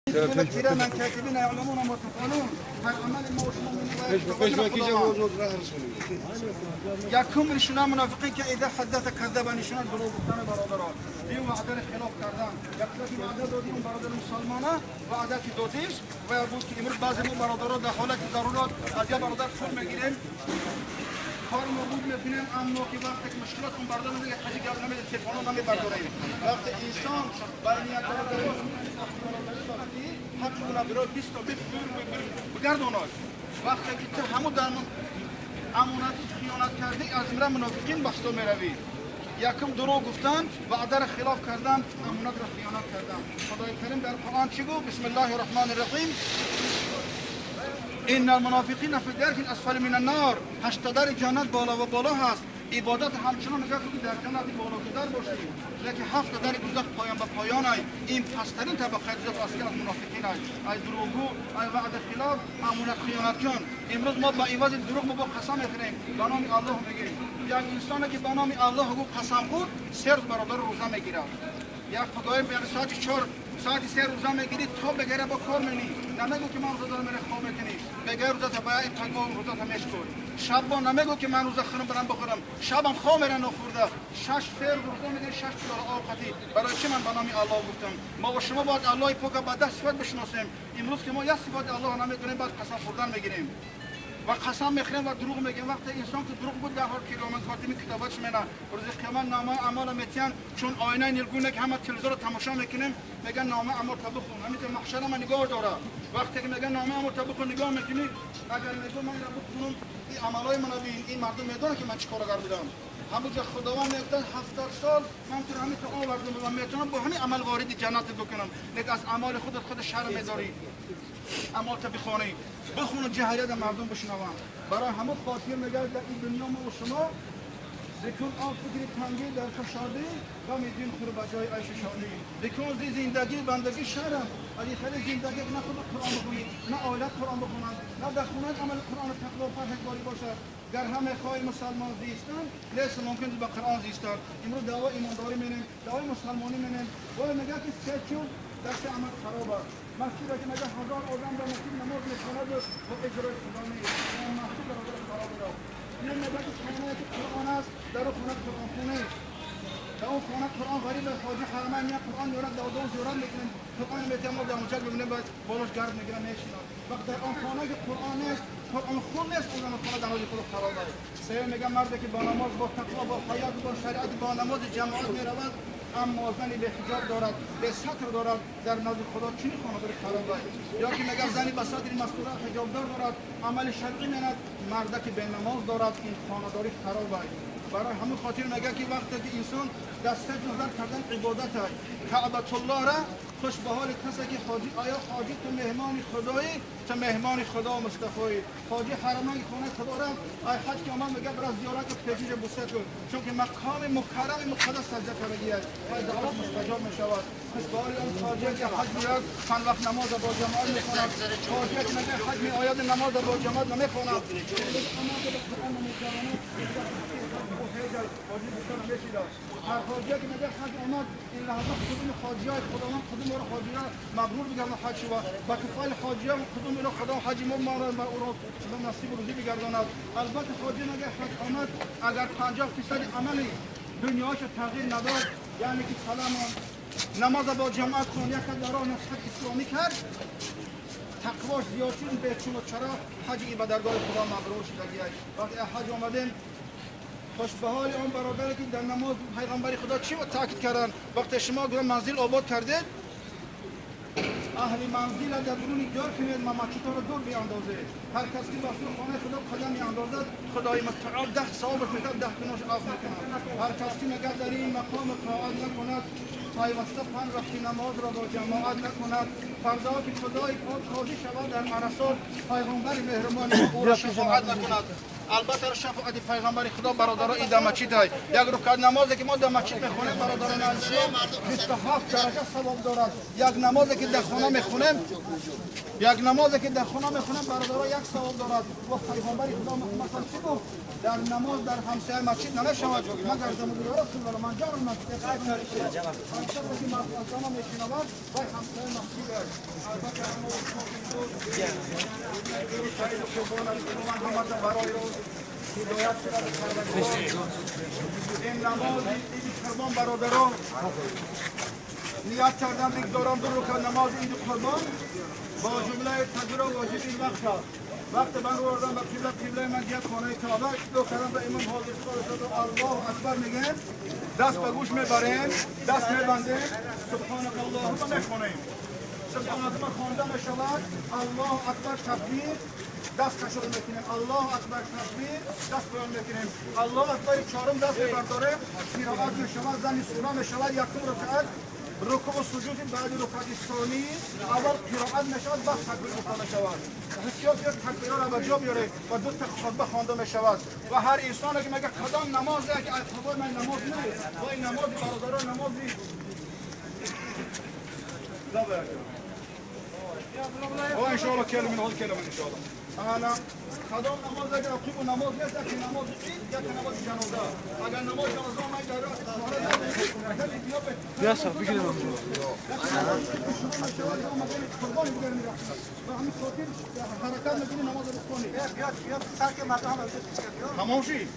كثيرا من كاتبين يعلمون ما تفعلون هر عمل ما يكون شنا منافقين که اذا حدث كذب نشان دروغ گفتن برادران این وعده خلاف کردن یکی وعده دادی اون برادر مسلمانه وعده که دادیش و بود که امروز بعضی ما برادران در حالت ضرورت از یا برادر پول میگیریم کار موجود میکنیم اما که وقتی که مشکلات اون برادر میگه حاجی گپ نمیده تلفن نمیبرداریم وقتی انسان برای یک برادر حق اون برای 20 تا بگردوناد وقتی که تو همون در امانت خیانت کردی از امر منافقین بحث میروی یکم دروغ گفتن وعده را خلاف کردن امانت را خیانت کردن خدای کریم در قرآن چی گفت بسم الله الرحمن الرحیم ان المنافقین فی الدرک الاسفل من النار 8 در جنت بالا و بالا هست عبادت همچنان نگاه کنید در جنت بالاتر باشید لیکن 7 در دوزخ پایان به پایان این پسترین طبقه دوزخ اسکر از منافقین ای دروغگو ای وعده خلاف امانت خیانت کن امروز ما با عوض دروغ ما با قسم میخوریم به نام الله میگیم یک انسانی که به نام الله گفت قسم خورد 3 روز برادر روزه میگیره یک خدای بیان ساعت 4 ساعت 3 روزه میگیری تو بگیره با کار منی نمیگو که من روزه دارم میره خواب میکنی بگیر روزه تا باید تگو روزه تا میشکن شب با نمیگو که من روزه خورم برم بخورم شبم خواب میره نخورده 6 فر روزه میگیری 6 کیلو آوقاتی برای چی من به نام الله گفتم ما و شما باید الله پاک با 10 صفت بشناسیم امروز که ما یک صفت الله نمیدونیم بعد قسم خوردن میگیریم و قسم میخوریم و دروغ میگیم وقتی انسان که دروغ بود در حال کلام کاتمی کتابش مینا روز قیامت نامه اعمال میتین چون آینه نیلگونه که همه تلویزیون رو تماشا میکنیم میگن نامه اعمال تا بخون همین محشر ما نگاه داره وقتی که میگن نامه اعمال تا بخون نگاه میکنی اگر میگم من رو بخونم این عملای منو ببین این مردم میدونه که من چیکار کردم همونجا خداوند میگه 70 سال من تو همین تو آوردم و میتونم با همین عمل وارد جنت بکنم لیکن از اعمال خود شرم میذاری اعمال تا بخونی بخون جهریت مردم بشنوند برای همه خاطر میگه در این دنیا ما و شما بکن آن فکر تنگی در خشادی و میدین خور بجای عیش شانی بکن زندگی بندگی شرم علی خیلی زندگی نه خود قرآن بخونید نه آیات قرآن بخونند نه در خونه عمل قرآن تقوا پرهیزگاری باشد گر همه خواهی مسلمان زیستن لیس ممکن با قرآن زیستن امروز دعوا ایمانداری می‌کنیم دعوای مسلمانی می‌کنیم ولی میگه که سچو دست عمل خرابه مسجد که میگه 1000 آدم در مسجد نماز می‌خواند و اجرای خدا می‌کنه مسجد را خراب داره این میگه که خانه که قرآن است در خونه قرآن خونه در اون خانه قرآن غریب حاجی حرمین یا قرآن یورد دو زوران میکنن قرآن میتیم در اونجا ببینیم باید بالاش گرد میگیرن میشینن وقت در اون خانه که قرآن است قرآن خون نیست اون خانه در حال خود خراب است سه میگه مردی که با نماز با تقوا با حیات با شریعت با نماز جماعت میرود اما زنی به حجاب دارد به ستر دارد در نزد خدا چی خانه داره خراب است یا که میگه زنی به ستر مستوره حجاب دارد عمل شرعی میکند مرد که به نماز دارد این خانه داری خراب است برای همون خاطر میگه که وقتی که انسان دسته نظر کردن عبادت است کعبه الله را خوش به حال کسی که حاجی آیا حاجی تو مهمان خدایی تو مهمان خدا مصطفی حاجی حرمین خانه خدا را ای حج که آمد میگه برای زیارت پیشش بوسه کن چون که مقام مکرم مقدس سجده کردگی است و دعوت مستجاب میشود خوش به حال اون حاجی که حج میاد چند وقت نماز با جماعت میخواند حاجی که میگه حج میآید نماز با جماعت نمیخواند حاجی بسیار میشید هر حاجی که میگه حج آمد این لحظه کدوم حاجیای خداوند کدوم رو حاجی را مبرور بگردن حج شو با کفایل حاجی ها کدوم رو خدا حج ما را او را خدا نصیب روزی بگرداند البته حاجی میگه حج آمد اگر 50% عملی دنیاش تغییر نداد یعنی که سلام نماز با جماعت خون یک دوران نصحت اسلامی کرد تقواش زیاد شد به چون چرا حج به درگاه خدا مبرور شدگی است وقتی حج آمدیم خوش به حال اون برادری که در نماز پیغمبر خدا چی رو تاکید کردن وقتی شما گروه منزل آباد کردید اهل منزل در درون جار کنید مماچیتا رو دور بیاندازه هر کسی که واسه خانه خدا قدم میاندازد خدای متعال 10 ثوابش میده 10 گناهش عفو میکنه هر کسی که میگه در این مقام قرآن نکند پیوسته 5 وقت نماز را با جماعت نکند فردا که خدای پاک راضی شود در عرصات پیغمبر مهربان او را شفاعت نکند البته شفاعت پیغمبر خدا برادران این در مسجد یک رکعت نمازی که ما در مسجد میخونیم برادران اسلام 27 درجه ثواب دارد یک نمازی که در خانه میخونیم برادران یک ثواب دارد و پیغمبر خدا محمد صلی الله علیه و در نماز در همسایه مسجد نمیشود مگر زمان یا رسول الله من جان مسجد همسایه که مسجد میشنوند و همسایه مسجد است این نماز عید قربان برادران نیت کردم بگذارم دو رکعت نماز عید قربان با جمله تکبیر و واجب این وقت است. وقت من رو بردم به قبله من جهت خانه کعبه دو کردم به امام حاضر شد الله اکبر میگن دست به گوش میبریم دست میبندیم سبحانك اللهم میخونیم سبحانك ما خوانده میشود الله اکبر تکبیر دست کشور میکنیم الله اکبر تکبیر دست بیان میکنیم الله اکبر چهارم دست میبرداریم قرائت میشود زن سوره میشود یکم رکعت رکوع و سجود بعد رکعت ثانی اول قرائت میشود بعد تکبیر بخوانده شود بسیار زیاد تکبیرها را به جا بیاره و دو تا خطبه خوانده میشود و هر انسان که میگه کدام نماز که خبر من نماز نه و این نماز برادران نمازی و ان شاء الله كلمه من هول كلمه ان شاء الله انا کدام نماز اگر خوب نماز نیست که نماز عید یا نماز جنازه اگر نماز جنازه ما در یا صاحب بگیرم حرکت میکنی نماز بخونی بیا سر که مردم هم خاموشی